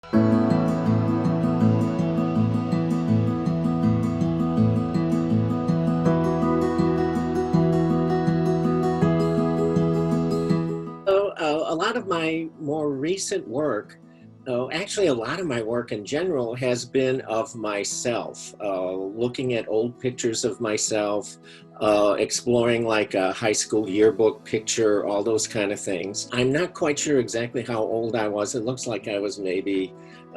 A lot of my more recent work, actually a lot of my work in general has been of myself, looking at old pictures of myself, exploring like a high school yearbook picture, all those kind of things. I'm not quite sure exactly how old I was. It looks like I was maybe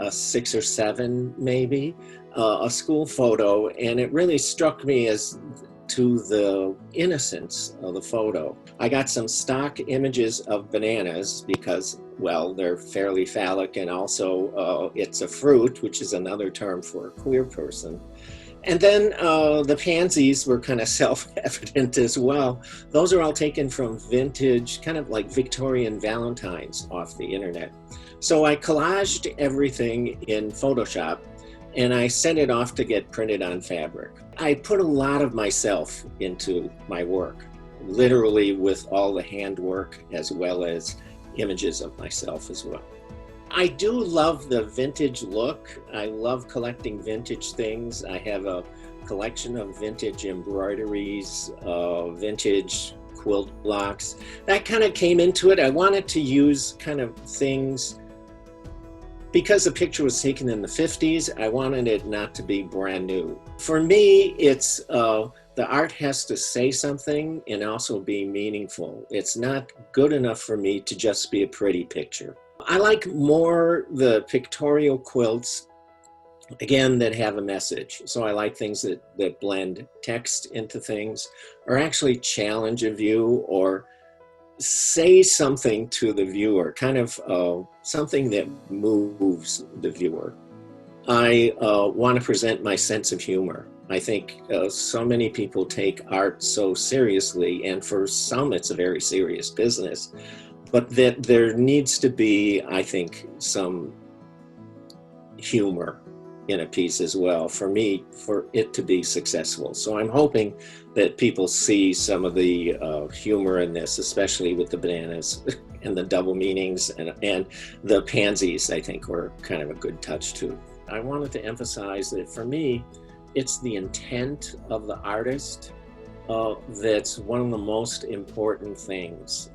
6 or 7, maybe, a school photo, and it really struck me as to the innocence of the photo. I got some stock images of bananas because, well, they're fairly phallic, and also it's a fruit, which is another term for a queer person. And then the pansies were kind of self-evident as well. Those are all taken from vintage, kind of like Victorian Valentines off the internet. So I collaged everything in Photoshop and I sent it off to get printed on fabric. I put a lot of myself into my work, literally with all the handwork as well as images of myself as well. I do love the vintage look. I love collecting vintage things. I have a collection of vintage embroideries, vintage quilt blocks. That kind of came into it. I wanted to use kind of things, because the picture was taken in the 50s, I wanted it not to be brand new. For me, it's the art has to say something and also be meaningful. It's not good enough for me to just be a pretty picture. I like more the pictorial quilts, again, that have a message. So I like things that blend text into things, or actually challenge a view, or say something to the viewer, kind of something that moves the viewer. I want to present my sense of humor. I think so many people take art so seriously, and for some it's a very serious business, but that there needs to be, I think, some humor in a piece as well for me, for it to be successful. So I'm hoping that people see some of the humor in this, especially with the bananas and the double meanings, and the pansies, I think, were kind of a good touch too. I wanted to emphasize that for me, it's the intent of the artist that's one of the most important things.